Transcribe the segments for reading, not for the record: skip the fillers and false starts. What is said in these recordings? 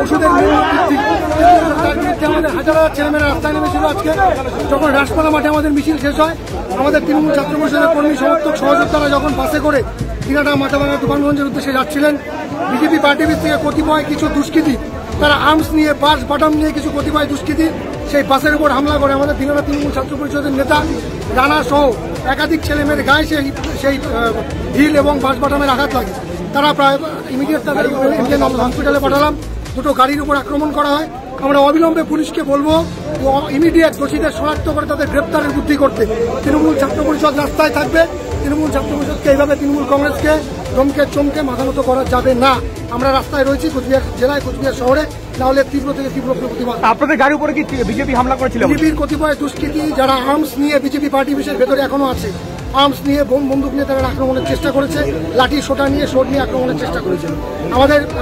ওষুধের মূল্য বৃদ্ধি, তার বিরুদ্ধে আমাদের হাজার হাজার ছেলেমেয়েরা রাস্তায় নেমেছিল। আজকে যখন রাজপালা মাঠে আমাদের মিছিল শেষ হয়, আমাদের তৃণমূল ছাত্র পরিষদের কর্মী সমর্থক সহযোদ্ধারা যখন বাসে করে দিনাটা মাথাভাঙা তুফানগঞ্জের উদ্দেশ্যে যাচ্ছিলেন, বিজেপি পার্টি থেকে কতিপয় কিছু দুষ্কৃতী, তারা আর্মস নিয়ে বাস বাটাম নিয়ে কিছু কতিপয় দুষ্কৃতী সেই বাসের উপর হামলা করে আমাদের দিনাটা তৃণমূল ছাত্র পরিষদের নেতা রানা সহ একাধিক ছেলেমেয়ের গায়ে সেই ঢিল এবং বাস বাটামের আঘাত লাগে। তারা প্রায় ইমিডিয়েট তাদের ইন্ডিয়ান হসপিটালে পাঠালাম। দুটো গাড়ির উপর আক্রমণ করা হয়। আমরা অবিলম্বে পুলিশকে বলবো ইমিডিয়েট দোষীদের শনাক্ত করে তাদের গ্রেপ্তারের বুদ্ধি করতে। তৃণমূল ছাত্র পরিষদ রাস্তায় থাকবে। তৃণমূল ছাত্র পরিষদকে এইভাবে তৃণমূল কংগ্রেসকে ধমকে চমকে মাথা মতো করা যাবে না। আমরা রাস্তায় রয়েছি কোচবিহার জেলায়, কোচবিহার শহরে, নাহলে তীব্র থেকে তীব্র প্রতিবাদ। আপনাদের গাড়ির উপরে কি বিজেপি হামলা করেছিল? বিজেপির কতিপয় দুষ্কৃতী যারা আর্মস নিয়ে বিজেপি পার্টি অফিসের ভেতরে এখনো আছে, আর্মস নিয়ে বন্দুক নিয়ে তারা আক্রমণের চেষ্টা করেছে, লাঠি সোটা নিয়ে শোট নিয়ে আক্রমণের চেষ্টা করেছে।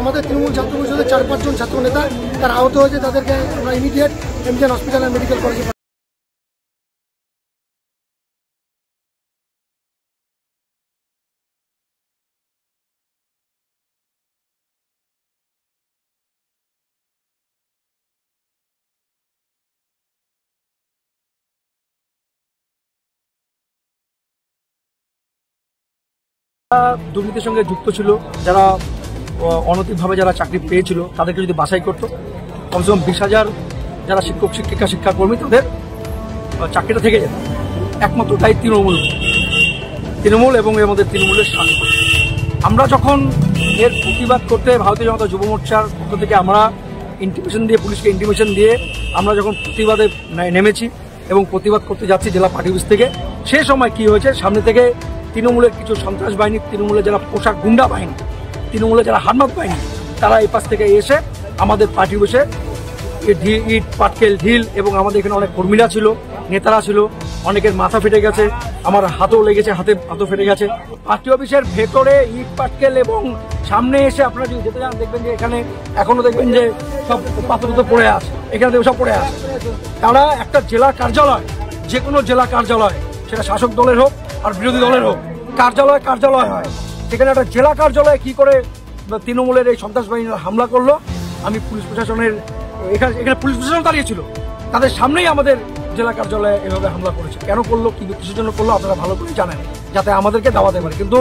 আমাদের তৃণমূল ছাত্র পরিষদের 4-5 জন ছাত্র নেতা তারা আহত হয়েছে। তাদেরকে আমরা ইমিডিয়েট এমজিএন হসপিটাল আর মেডিকেল কলেজে দুর্নীতির সঙ্গে যুক্ত ছিল, যারা অনৈতিকভাবে যারা চাকরি পেয়েছিল তাদেরকে যদি বাছাই করতো, কমসে কম 20,000 যারা শিক্ষক শিক্ষিকা শিক্ষাকর্মী তাদের চাকরিটা থেকে যেত। একমাত্র তাই তৃণমূল এবং আমাদের তৃণমূলের শাসক। আমরা যখন এর প্রতিবাদ করতে ভারতীয় জনতা যুব মোর্চার পক্ষ থেকে আমরা ইন্টিমেশন দিয়ে, পুলিশকে ইন্টিমেশন দিয়ে আমরা যখন প্রতিবাদে নেমেছি এবং প্রতিবাদ করতে যাচ্ছি জেলা পার্টি অফিস থেকে, সেই সময় কি হয়েছে, সামনে থেকে তৃণমূলের কিছু সন্ত্রাস বাহিনী, তৃণমূলের যারা পোশাক গুন্ডা বাহিনী, তৃণমূলের যারা হারমাত বাহিনী, তারা এই পাশ থেকে এসে আমাদের পার্টি বসে ইট পাটকেল ঢিল, এবং আমাদের এখানে অনেক কর্মীরা ছিল, নেতারা ছিল, অনেকের মাথা ফেটে গেছে, আমার হাতও লেগেছে, হাতও ফেটে গেছে। পার্টি অফিসের ভেতরে ইট পাটকেল এবং সামনে এসে আপনারা যদি যেতে যান দেখবেন যে এখানে এখনো দেখবেন যে সব পাথর পড়ে আছে, এখানে সব পড়ে আছে। তারা একটা জেলা কার্যালয়, যে কোনো জেলা কার্যালয়, সেটা শাসক দলের হোক আর বিরোধী দলের হোক, কার্যালয় হয়, সেখানে একটা জেলা কার্যালয়ে কি করে তৃণমূলের এই সন্ত্রাস বাহিনীরা হামলা করলো। আমি পুলিশ প্রশাসনের এখানে পুলিশ প্রশাসন দাঁড়িয়েছিল, তাদের সামনেই আমাদের জেলা কার্যালয়ে এভাবে হামলা করেছে। কেন করলো, কিসের জন্য করলো আপনারা ভালো করে জানেন, যাতে আমাদেরকে দাওয়াতে পারে। কিন্তু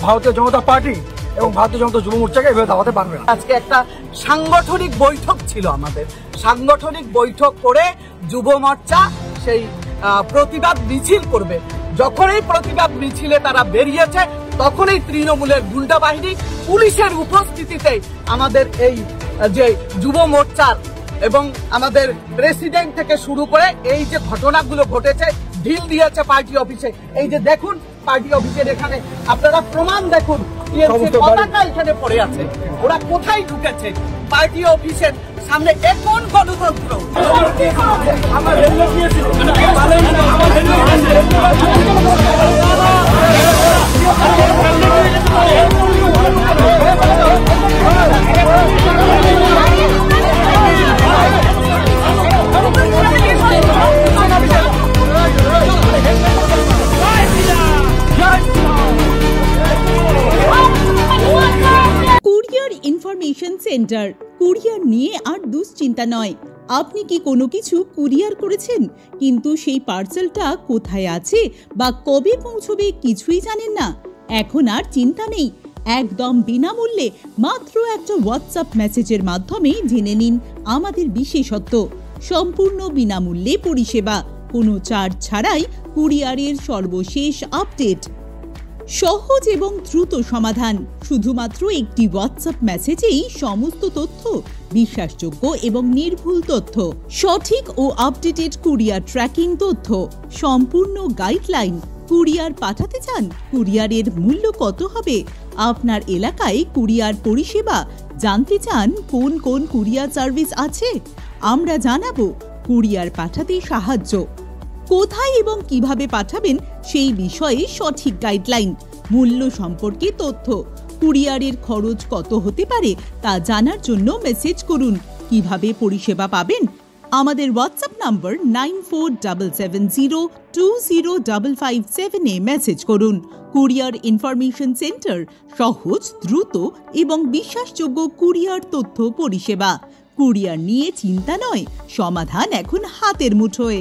ভারতীয় জনতা পার্টি এবং ভারতীয় জনতা যুব মোর্চাকে এভাবে দাওয়াতে পারবে না। আজকে একটা সাংগঠনিক বৈঠক ছিল আমাদের, সাংগঠনিক বৈঠক করে যুব মোর্চা সেই প্রতিবাদ মিছিল করবে। যখন এই প্রতিবাদ মিছিলে তারা বেরিয়েছে, তখনই তৃণমূলের গুন্ডা বাহিনী পুলিশের উপস্থিতিতে আমাদের এই যে যুব মোর্চার এবং আমাদের প্রেসিডেন্ট থেকে শুরু করে এই যে ঘটনাগুলো ঘটেছে, ঢিল দিয়েছে পার্টি অফিসে। এই যে দেখুন পার্টি অফিসের এখানে আপনারা প্রমাণ দেখুন, পতাকা এখানে পড়ে আছে। ওরা কোথায় ঢুকেছে? পার্টি অফিসের সামনে। এখন গণতন্ত্র কুরিয়ার ইনফরমেশন সেন্টার। কুরিয়ার নিয়ে আর দুশ্চিন্তা নয়। আপনি কি কোনো কিছু কুরিয়ার করেছেন কিন্তু সেই পার্সেলটা কোথায় আছে বা কবে পৌঁছবে কিছুই জানেন না? এখন আর চিন্তা নেই। একদম বিনামূল্যে মাত্র একটা হোয়াটসঅ্যাপ মেসেজের মাধ্যমে জেনে নিন আমাদের বিশেষত্ব। সম্পূর্ণ বিনামূল্যে পরিষেবা, কোনো চার্জ ছাড়াই কুরিয়ারের সর্বশেষ আপডেট। সহজ এবং দ্রুত সমাধান। শুধুমাত্র একটি হোয়াটসঅ্যাপ মেসেজেই সমস্ত তথ্য, বিশ্বাসযোগ্য এবং নির্ভুল তথ্য, সঠিক ও আপডেটেড কুরিয়ার ট্র্যাকিং তথ্য, সম্পূর্ণ গাইডলাইন। কুরিয়ার পাঠাতে চান? কুরিয়ারের মূল্য কত হবে? আপনার এলাকায় কুরিয়ার পরিষেবা জানতে চান? কোন কোন কুরিয়ার সার্ভিস আছে? আমরা জানাবো। কুরিয়ার পাঠাতে সাহায্য, কোথায় এবং কিভাবে পাঠাবেন সেই বিষয়ে সঠিক গাইডলাইন, মূল্য সম্পর্কে তথ্য, কুরিয়ারের খরচ কত হতে পারে তা জানার জন্য মেসেজ করুন। কিভাবে পরিষেবা পাবেন? আমাদের হোয়াটসঅ্যাপ নম্বর 9477020557 মেসেজ করুন। কুরিয়ার ইনফরমেশন সেন্টার, সহজ, দ্রুত এবং বিশ্বাসযোগ্য কুরিয়ার তথ্য পরিষেবা। কুরিয়ার নিয়ে চিন্তা নয়, সমাধান এখন হাতের মুঠোয়।